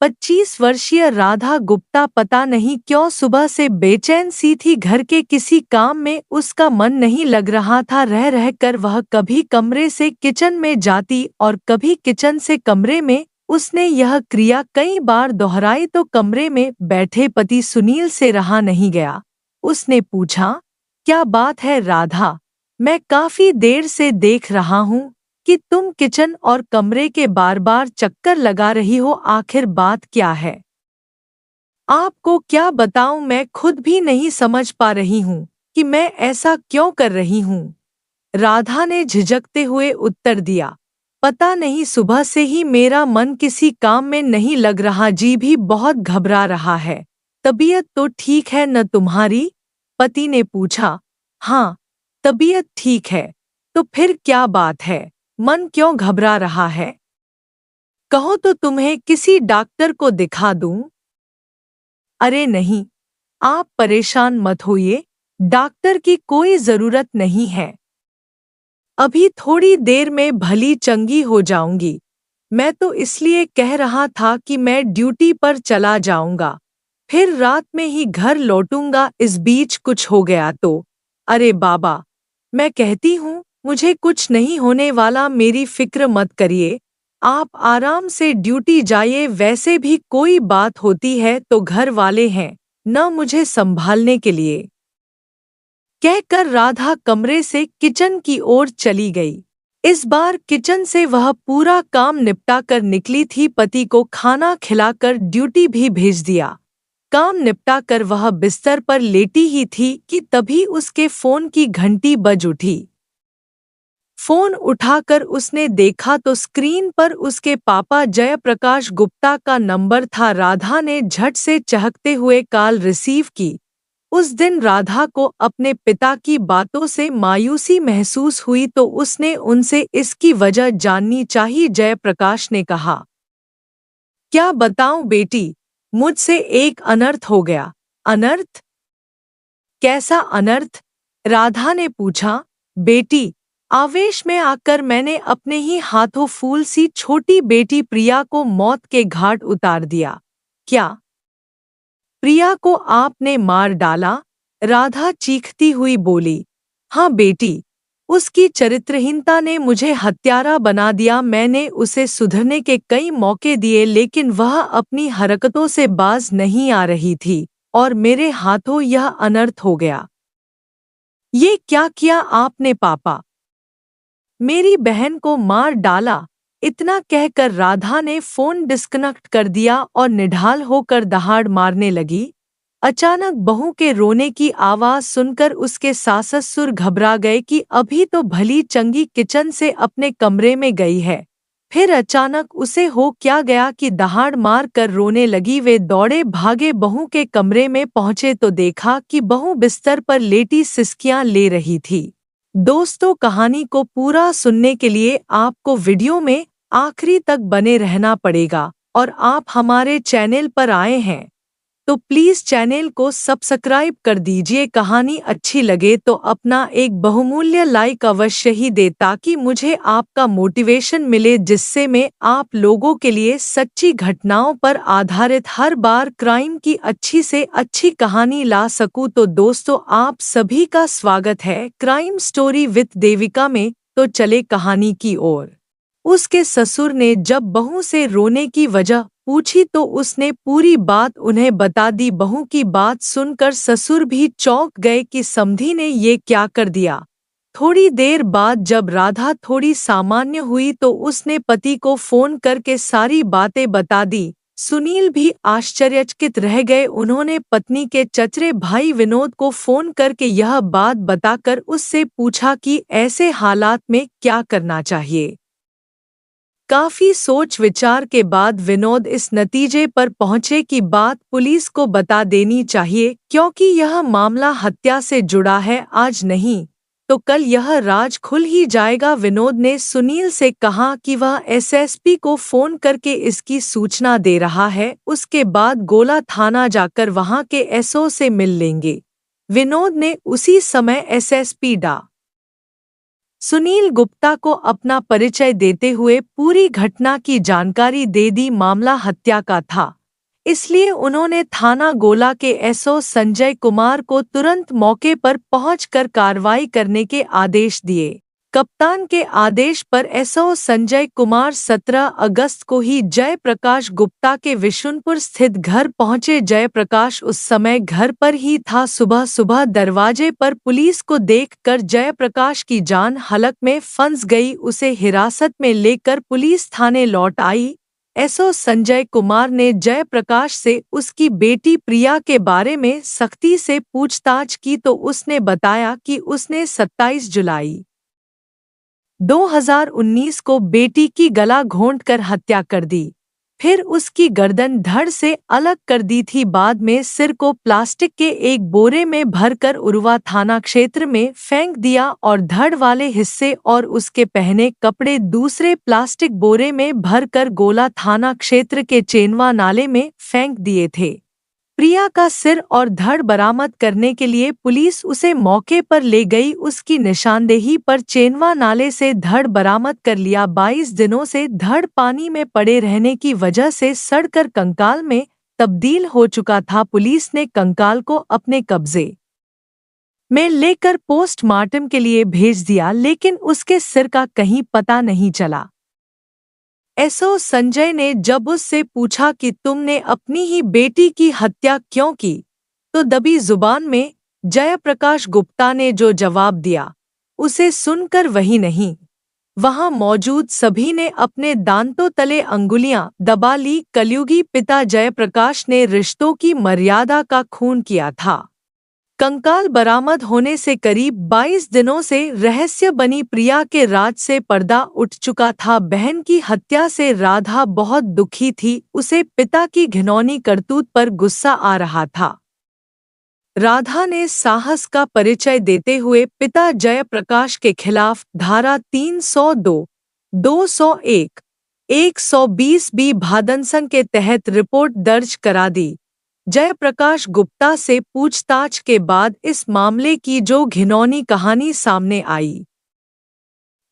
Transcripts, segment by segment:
25 वर्षीय राधा गुप्ता पता नहीं क्यों सुबह से बेचैन सी थी। घर के किसी काम में उसका मन नहीं लग रहा था। रह रहकर वह कभी कमरे से किचन में जाती और कभी किचन से कमरे में। उसने यह क्रिया कई बार दोहराई तो कमरे में बैठे पति सुनील से रहा नहीं गया। उसने पूछा, क्या बात है राधा? मैं काफी देर से देख रहा हूँ कि तुम किचन और कमरे के बार बार चक्कर लगा रही हो, आखिर बात क्या है? आपको क्या बताऊं, मैं खुद भी नहीं समझ पा रही हूँ कि मैं ऐसा क्यों कर रही हूँ। राधा ने झिझकते हुए उत्तर दिया, पता नहीं सुबह से ही मेरा मन किसी काम में नहीं लग रहा, जी भी बहुत घबरा रहा है। तबीयत तो ठीक है न तुम्हारी? पति ने पूछा। हाँ, तबीयत ठीक है। तो फिर क्या बात है, मन क्यों घबरा रहा है? कहो तो तुम्हें किसी डॉक्टर को दिखा दूं? अरे नहीं, आप परेशान मत होइए, डॉक्टर की कोई जरूरत नहीं है। अभी थोड़ी देर में भली चंगी हो जाऊंगी। मैं तो इसलिए कह रहा था कि मैं ड्यूटी पर चला जाऊंगा, फिर रात में ही घर लौटूंगा। इस बीच कुछ हो गया तो? अरे बाबा, मैं कहती हूँ मुझे कुछ नहीं होने वाला, मेरी फिक्र मत करिए। आप आराम से ड्यूटी जाइए, वैसे भी कोई बात होती है तो घर वाले हैं न मुझे संभालने के लिए। कहकर राधा कमरे से किचन की ओर चली गई। इस बार किचन से वह पूरा काम निपटा कर निकली थी। पति को खाना खिलाकर ड्यूटी भी भेज दिया। काम निपटा कर वह बिस्तर पर लेटी ही थी कि तभी उसके फोन की घंटी बज उठी। फोन उठाकर उसने देखा तो स्क्रीन पर उसके पापा जयप्रकाश गुप्ता का नंबर था। राधा ने झट से चहकते हुए कॉल रिसीव की। उस दिन राधा को अपने पिता की बातों से मायूसी महसूस हुई तो उसने उनसे इसकी वजह जाननी चाहिए। जयप्रकाश ने कहा, क्या बताऊं बेटी, मुझसे एक अनर्थ हो गया। अनर्थ? कैसा अनर्थ? राधा ने पूछा। बेटी, आवेश में आकर मैंने अपने ही हाथों फूल सी छोटी बेटी प्रिया को मौत के घाट उतार दिया। क्या प्रिया को आपने मार डाला? राधा चीखती हुई बोली। हाँ बेटी, उसकी चरित्रहीनता ने मुझे हत्यारा बना दिया। मैंने उसे सुधरने के कई मौके दिए लेकिन वह अपनी हरकतों से बाज नहीं आ रही थी और मेरे हाथों यह अनर्थ हो गया। ये क्या किया आपने पापा? मेरी बहन को मार डाला। इतना कहकर राधा ने फोन डिस्कनेक्ट कर दिया और निढाल होकर दहाड़ मारने लगी। अचानक बहू के रोने की आवाज सुनकर उसके सास-ससुर घबरा गए कि अभी तो भली चंगी किचन से अपने कमरे में गई है, फिर अचानक उसे हो क्या गया कि दहाड़ मार कर रोने लगी। वे दौड़े भागे बहू के कमरे में पहुंचे तो देखा कि बहू बिस्तर पर लेटी सिसकियां ले रही थी। दोस्तों, कहानी को पूरा सुनने के लिए आपको वीडियो में आखिरी तक बने रहना पड़ेगा और आप हमारे चैनल पर आए हैं तो प्लीज चैनल को सब्सक्राइब कर दीजिए। कहानी अच्छी लगे तो अपना एक बहुमूल्य लाइक अवश्य ही दे ताकि मुझे आपका मोटिवेशन मिले, जिससे मैं आप लोगों के लिए सच्ची घटनाओं पर आधारित हर बार क्राइम की अच्छी से अच्छी कहानी ला सकूं। तो दोस्तों, आप सभी का स्वागत है क्राइम स्टोरी विद देविका में। तो चले कहानी की ओर। उसके ससुर ने जब बहू से रोने की वजह पूछी तो उसने पूरी बात उन्हें बता दी। बहू की बात सुनकर ससुर भी चौंक गए कि समधी ने ये क्या कर दिया। थोड़ी देर बाद जब राधा थोड़ी सामान्य हुई तो उसने पति को फोन करके सारी बातें बता दी। सुनील भी आश्चर्यचकित रह गए। उन्होंने पत्नी के चचेरे भाई विनोद को फोन करके यह बात बताकर उससे पूछा कि ऐसे हालात में क्या करना चाहिए। काफी सोच विचार के बाद विनोद इस नतीजे पर पहुंचे कि बात पुलिस को बता देनी चाहिए, क्योंकि यह मामला हत्या से जुड़ा है। आज नहीं तो कल यह राज खुल ही जाएगा। विनोद ने सुनील से कहा कि वह एसएसपी को फोन करके इसकी सूचना दे रहा है, उसके बाद गोला थाना जाकर वहां के एसओ से मिल लेंगे। विनोद ने उसी समय एसएसपी डा सुनील गुप्ता को अपना परिचय देते हुए पूरी घटना की जानकारी दे दी। मामला हत्या का था, इसलिए उन्होंने थाना गोला के एसओ संजय कुमार को तुरंत मौके पर पहुंचकर कार्रवाई करने के आदेश दिए। कप्तान के आदेश पर एसओ संजय कुमार 17 अगस्त को ही जयप्रकाश गुप्ता के विशुनपुर स्थित घर पहुंचे। जयप्रकाश उस समय घर पर ही था। सुबह सुबह दरवाजे पर पुलिस को देखकर जयप्रकाश की जान हलक में फंस गई। उसे हिरासत में लेकर पुलिस थाने लौट आई। एसओ संजय कुमार ने जयप्रकाश से उसकी बेटी प्रिया के बारे में सख्ती से पूछताछ की तो उसने बताया कि उसने 27 जुलाई 2019 को बेटी की गला घोंटकर हत्या कर दी, फिर उसकी गर्दन धड़ से अलग कर दी थी। बाद में सिर को प्लास्टिक के एक बोरे में भरकर उरुवा थाना क्षेत्र में फेंक दिया और धड़ वाले हिस्से और उसके पहने कपड़े दूसरे प्लास्टिक बोरे में भरकर गोला थाना क्षेत्र के चेनवा नाले में फेंक दिए थे। प्रिया का सिर और धड़ बरामद करने के लिए पुलिस उसे मौके पर ले गई। उसकी निशानदेही पर चेनवा नाले से धड़ बरामद कर लिया। 22 दिनों से धड़ पानी में पड़े रहने की वजह से सड़कर कंकाल में तब्दील हो चुका था। पुलिस ने कंकाल को अपने कब्जे में लेकर पोस्टमार्टम के लिए भेज दिया, लेकिन उसके सिर का कहीं पता नहीं चला। एसओ संजय ने जब उससे पूछा कि तुमने अपनी ही बेटी की हत्या क्यों की, तो दबी जुबान में जयप्रकाश गुप्ता ने जो जवाब दिया उसे सुनकर वही नहीं, वहां मौजूद सभी ने अपने दांतों तले अंगुलियां दबा ली। कलयुगी पिता जयप्रकाश ने रिश्तों की मर्यादा का खून किया था। कंकाल बरामद होने से करीब 22 दिनों से रहस्य बनी प्रिया के राज से पर्दा उठ चुका था। बहन की हत्या से राधा बहुत दुखी थी। उसे पिता की घिनौनी करतूत पर गुस्सा आ रहा था। राधा ने साहस का परिचय देते हुए पिता जयप्रकाश के खिलाफ धारा 302, 201, 120 बी भादनसं के तहत रिपोर्ट दर्ज करा दी। जयप्रकाश गुप्ता से पूछताछ के बाद इस मामले की जो घिनौनी कहानी सामने आई,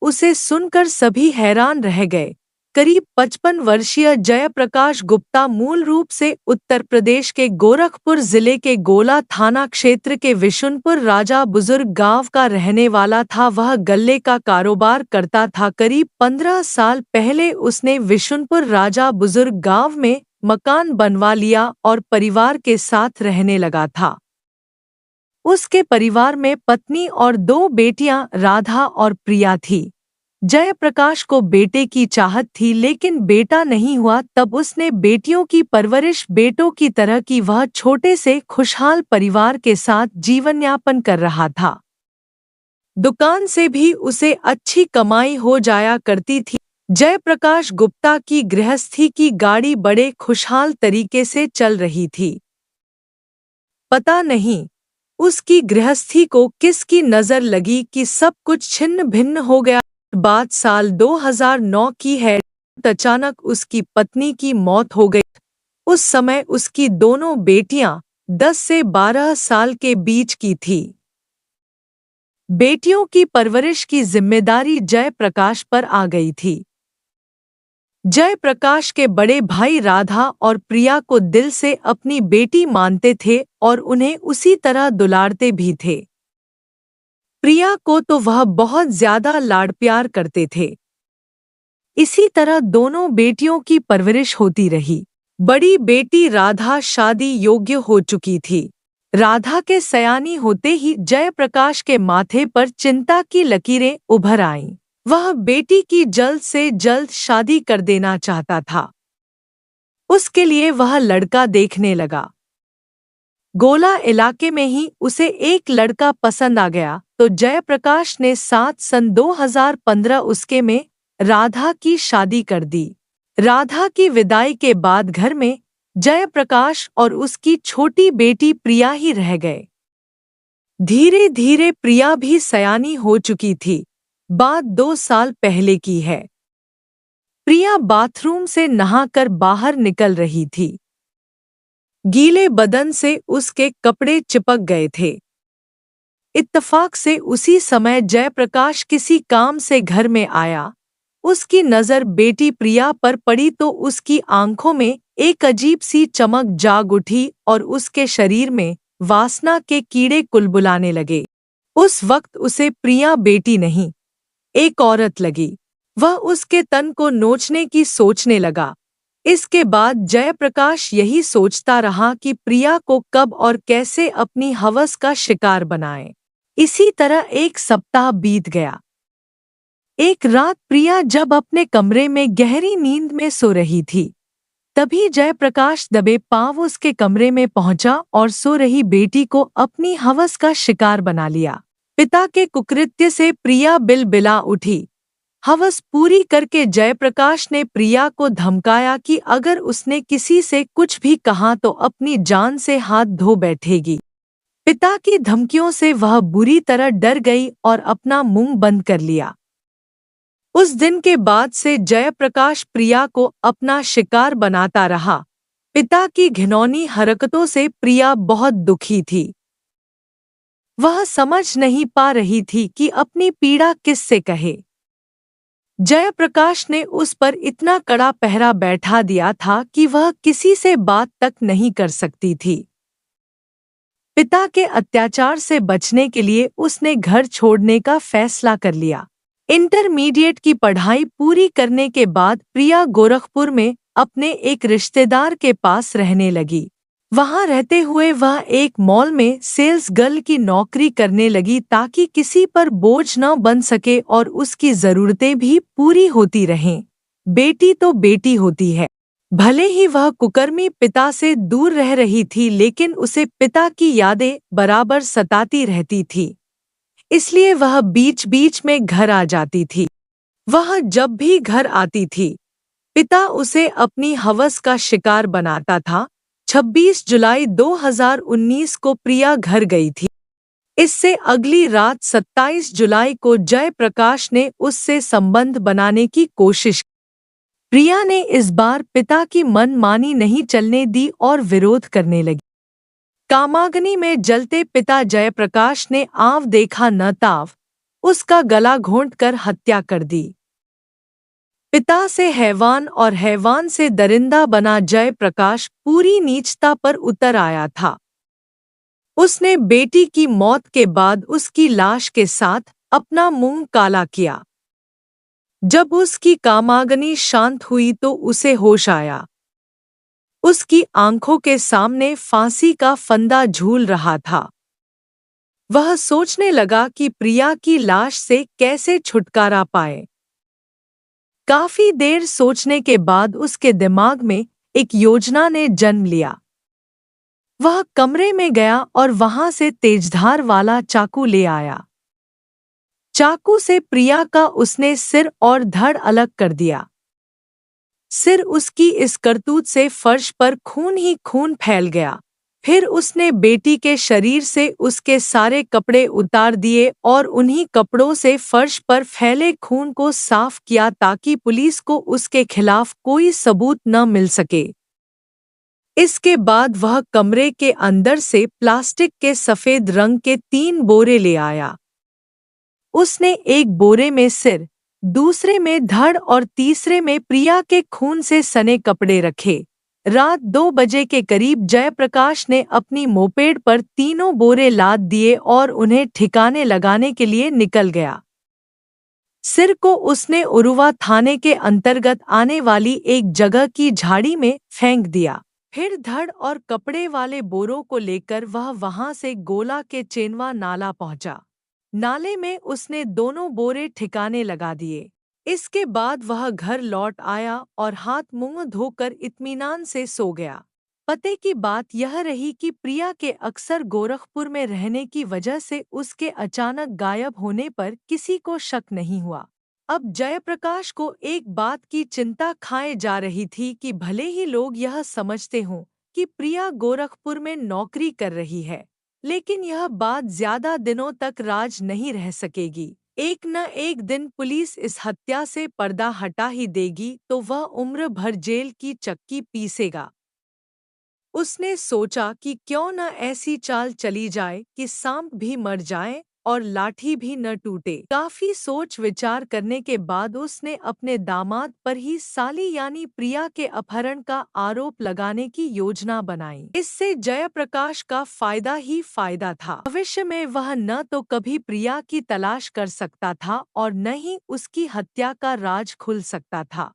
उसे सुनकर सभी हैरान रह गए। करीब 55 वर्षीय जयप्रकाश गुप्ता मूल रूप से उत्तर प्रदेश के गोरखपुर जिले के गोला थाना क्षेत्र के विशुनपुर राजा बुजुर्ग गांव का रहने वाला था। वह गल्ले का कारोबार करता था। करीब 15 साल पहले उसने विशुनपुर राजा बुजुर्ग गांव में मकान बनवा लिया और परिवार के साथ रहने लगा था। उसके परिवार में पत्नी और 2 बेटियां राधा और प्रिया थी। जयप्रकाश को बेटे की चाहत थी, लेकिन बेटा नहीं हुआ। तब उसने बेटियों की परवरिश बेटों की तरह की। वह छोटे से खुशहाल परिवार के साथ जीवन यापन कर रहा था। दुकान से भी उसे अच्छी कमाई हो जाया करती थी। जयप्रकाश गुप्ता की गृहस्थी की गाड़ी बड़े खुशहाल तरीके से चल रही थी। पता नहीं उसकी गृहस्थी को किसकी नजर लगी कि सब कुछ छिन्न भिन्न हो गया। बात साल 2009 की है। अचानक उसकी पत्नी की मौत हो गई। उस समय उसकी दोनों बेटियां 10 से 12 साल के बीच की थी। बेटियों की परवरिश की जिम्मेदारी जयप्रकाश पर आ गई थी। जयप्रकाश के बड़े भाई राधा और प्रिया को दिल से अपनी बेटी मानते थे और उन्हें उसी तरह दुलारते भी थे। प्रिया को तो वह बहुत ज्यादा लाड प्यार करते थे। इसी तरह दोनों बेटियों की परवरिश होती रही। बड़ी बेटी राधा शादी योग्य हो चुकी थी। राधा के सयानी होते ही जयप्रकाश के माथे पर चिंता की लकीरें उभर आईं। वह बेटी की जल्द से जल्द शादी कर देना चाहता था। उसके लिए वह लड़का देखने लगा। गोला इलाके में ही उसे एक लड़का पसंद आ गया तो जयप्रकाश ने 7 सन 2015 उसके में राधा की शादी कर दी। राधा की विदाई के बाद घर में जयप्रकाश और उसकी छोटी बेटी प्रिया ही रह गए। धीरे धीरे प्रिया भी सयानी हो चुकी थी। बात 2 साल पहले की है। प्रिया बाथरूम से नहाकर बाहर निकल रही थी। गीले बदन से उसके कपड़े चिपक गए थे। इत्तफाक से उसी समय जयप्रकाश किसी काम से घर में आया। उसकी नजर बेटी प्रिया पर पड़ी तो उसकी आंखों में एक अजीब सी चमक जाग उठी और उसके शरीर में वासना के कीड़े कुलबुलाने लगे। उस वक्त उसे प्रिया बेटी नहीं, एक औरत लगी। वह उसके तन को नोचने की सोचने लगा। इसके बाद जयप्रकाश यही सोचता रहा कि प्रिया को कब और कैसे अपनी हवस का शिकार बनाए। इसी तरह एक सप्ताह बीत गया। एक रात प्रिया जब अपने कमरे में गहरी नींद में सो रही थी, तभी जयप्रकाश दबे पांव उसके कमरे में पहुंचा और सो रही बेटी को अपनी हवस का शिकार बना लिया। पिता के कुकृत्य से प्रिया बिलबिला उठी। हवस पूरी करके जयप्रकाश ने प्रिया को धमकाया कि अगर उसने किसी से कुछ भी कहा तो अपनी जान से हाथ धो बैठेगी। पिता की धमकियों से वह बुरी तरह डर गई और अपना मुंह बंद कर लिया। उस दिन के बाद से जयप्रकाश प्रिया को अपना शिकार बनाता रहा। पिता की घिनौनी हरकतों से प्रिया बहुत दुखी थी। वह समझ नहीं पा रही थी कि अपनी पीड़ा किससे कहे। जयप्रकाश ने उस पर इतना कड़ा पहरा बैठा दिया था कि वह किसी से बात तक नहीं कर सकती थी। पिता के अत्याचार से बचने के लिए उसने घर छोड़ने का फैसला कर लिया। इंटरमीडिएट की पढ़ाई पूरी करने के बाद प्रिया गोरखपुर में अपने एक रिश्तेदार के पास रहने लगी। वहां रहते हुए वह एक मॉल में सेल्स गर्ल की नौकरी करने लगी ताकि किसी पर बोझ न बन सके और उसकी जरूरतें भी पूरी होती रहें। बेटी तो बेटी होती है। भले ही वह कुकर्मी पिता से दूर रह रही थी, लेकिन उसे पिता की यादें बराबर सताती रहती थी। इसलिए वह बीच बीच में घर आ जाती थी। वह जब भी घर आती थी, पिता उसे अपनी हवस का शिकार बनाता था। 26 जुलाई 2019 को प्रिया घर गई थी। इससे अगली रात 27 जुलाई को जयप्रकाश ने उससे संबंध बनाने की कोशिश की। प्रिया ने इस बार पिता की मनमानी नहीं चलने दी और विरोध करने लगी। कामाग्नि में जलते पिता जयप्रकाश ने आव देखा न ताव, उसका गला घोंटकर हत्या कर दी। पिता से हैवान और हैवान से दरिंदा बना जयप्रकाश पूरी नीचता पर उतर आया था। उसने बेटी की मौत के बाद उसकी लाश के साथ अपना मुंह काला किया। जब उसकी कामाग्नि शांत हुई तो उसे होश आया। उसकी आंखों के सामने फांसी का फंदा झूल रहा था। वह सोचने लगा कि प्रिया की लाश से कैसे छुटकारा पाए। काफी देर सोचने के बाद उसके दिमाग में एक योजना ने जन्म लिया। वह कमरे में गया और वहां से तेजधार वाला चाकू ले आया। चाकू से प्रिया का उसने सिर और धड़ अलग कर दिया। सिर उसकी इस करतूत से फर्श पर खून ही खून फैल गया। फिर उसने बेटी के शरीर से उसके सारे कपड़े उतार दिए और उन्हीं कपड़ों से फर्श पर फैले खून को साफ किया ताकि पुलिस को उसके खिलाफ कोई सबूत न मिल सके। इसके बाद वह कमरे के अंदर से प्लास्टिक के सफेद रंग के 3 बोरे ले आया। उसने एक बोरे में सिर, दूसरे में धड़ और तीसरे में प्रिया के खून से सने कपड़े रखे। रात 2 बजे के करीब जयप्रकाश ने अपनी मोपेड पर तीनों बोरे लाद दिए और उन्हें ठिकाने लगाने के लिए निकल गया। सिर को उसने उरुवा थाने के अंतर्गत आने वाली एक जगह की झाड़ी में फेंक दिया। फिर धड़ और कपड़े वाले बोरों को लेकर वह वहां से गोला के चेनवा नाला पहुंचा। नाले में उसने दोनों बोरे ठिकाने लगा दिए। इसके बाद वह घर लौट आया और हाथ मुंह धोकर इत्मीनान से सो गया। पते की बात यह रही कि प्रिया के अक्सर गोरखपुर में रहने की वजह से उसके अचानक गायब होने पर किसी को शक नहीं हुआ। अब जयप्रकाश को एक बात की चिंता खाए जा रही थी कि भले ही लोग यह समझते हों कि प्रिया गोरखपुर में नौकरी कर रही है, लेकिन यह बात ज्यादा दिनों तक राज नहीं रह सकेगी। एक न एक दिन पुलिस इस हत्या से पर्दा हटा ही देगी तो वह उम्र भर जेल की चक्की पीसेगा। उसने सोचा कि क्यों न ऐसी चाल चली जाए कि सांप भी मर जाए और लाठी भी न टूटे। काफी सोच विचार करने के बाद उसने अपने दामाद पर ही साली यानी प्रिया के अपहरण का आरोप लगाने की योजना बनाई। इससे जयप्रकाश का फायदा ही फायदा था। भविष्य में वह न तो कभी प्रिया की तलाश कर सकता था और न ही उसकी हत्या का राज खुल सकता था।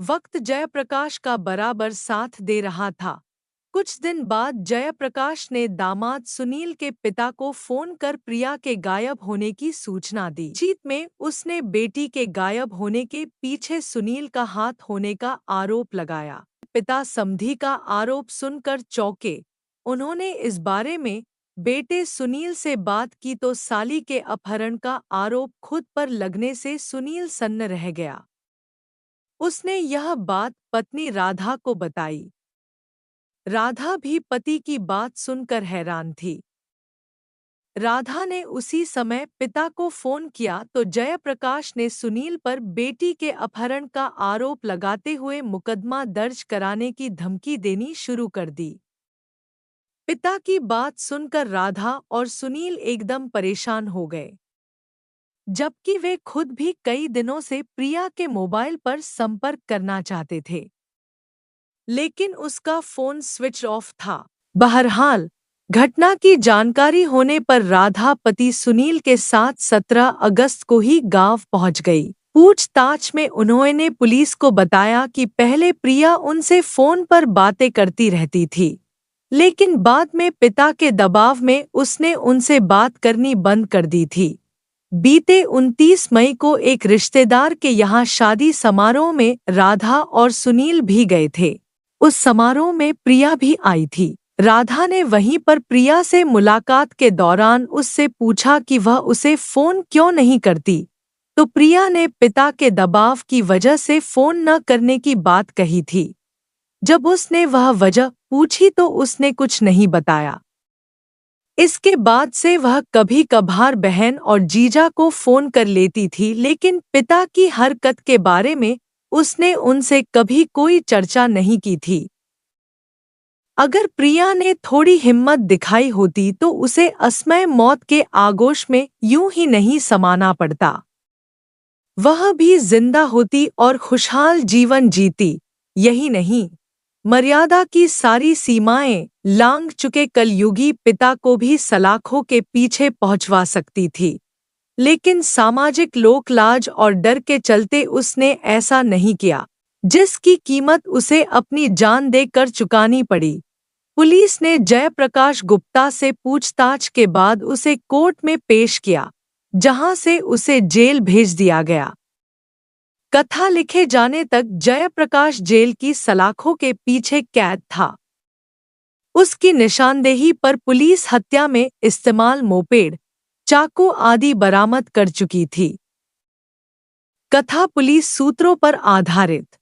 वक्त जयप्रकाश का बराबर साथ दे रहा था। कुछ दिन बाद जयप्रकाश ने दामाद सुनील के पिता को फोन कर प्रिया के गायब होने की सूचना दी। जीत में उसने बेटी के गायब होने के पीछे सुनील का हाथ होने का आरोप लगाया। पिता समधी का आरोप सुनकर चौंके। उन्होंने इस बारे में बेटे सुनील से बात की तो साली के अपहरण का आरोप खुद पर लगने से सुनील सन्न रह गया। उसने यह बात पत्नी राधा को बताई। राधा भी पति की बात सुनकर हैरान थी। राधा ने उसी समय पिता को फोन किया तो जयप्रकाश ने सुनील पर बेटी के अपहरण का आरोप लगाते हुए मुकदमा दर्ज कराने की धमकी देनी शुरू कर दी। पिता की बात सुनकर राधा और सुनील एकदम परेशान हो गए, जबकि वे खुद भी कई दिनों से प्रिया के मोबाइल पर संपर्क करना चाहते थे, लेकिन उसका फोन स्विच ऑफ था। बहरहाल घटना की जानकारी होने पर राधा पति सुनील के साथ 17 अगस्त को ही गांव पहुंच गई। पूछताछ में उन्होंने पुलिस को बताया कि पहले प्रिया उनसे फोन पर बातें करती रहती थी, लेकिन बाद में पिता के दबाव में उसने उनसे बात करनी बंद कर दी थी। बीते 29 मई को एक रिश्तेदार के यहाँ शादी समारोह में राधा और सुनील भी गए थे। उस समारोह में प्रिया भी आई थी। राधा ने वहीं पर प्रिया से मुलाकात के दौरान उससे पूछा कि वह उसे फोन क्यों नहीं करती, तो प्रिया ने पिता के दबाव की वजह से फोन न करने की बात कही थी। जब उसने वह वजह पूछी तो उसने कुछ नहीं बताया। इसके बाद से वह कभी कभार बहन और जीजा को फोन कर लेती थी, लेकिन पिता की हरकत के बारे में उसने उनसे कभी कोई चर्चा नहीं की थी। अगर प्रिया ने थोड़ी हिम्मत दिखाई होती तो उसे असमय मौत के आगोश में यूं ही नहीं समाना पड़ता। वह भी जिंदा होती और खुशहाल जीवन जीती। यही नहीं, मर्यादा की सारी सीमाएं लांघ चुके कलयुगी पिता को भी सलाखों के पीछे पहुंचवा सकती थी, लेकिन सामाजिक लोकलाज और डर के चलते उसने ऐसा नहीं किया, जिसकी कीमत उसे अपनी जान देकर चुकानी पड़ी। पुलिस ने जयप्रकाश गुप्ता से पूछताछ के बाद उसे कोर्ट में पेश किया, जहां से उसे जेल भेज दिया गया। कथा लिखे जाने तक जयप्रकाश जेल की सलाखों के पीछे कैद था। उसकी निशानदेही पर पुलिस हत्या में इस्तेमाल मोपेड, चाकू आदि बरामद कर चुकी थी। कथा पुलिस सूत्रों पर आधारित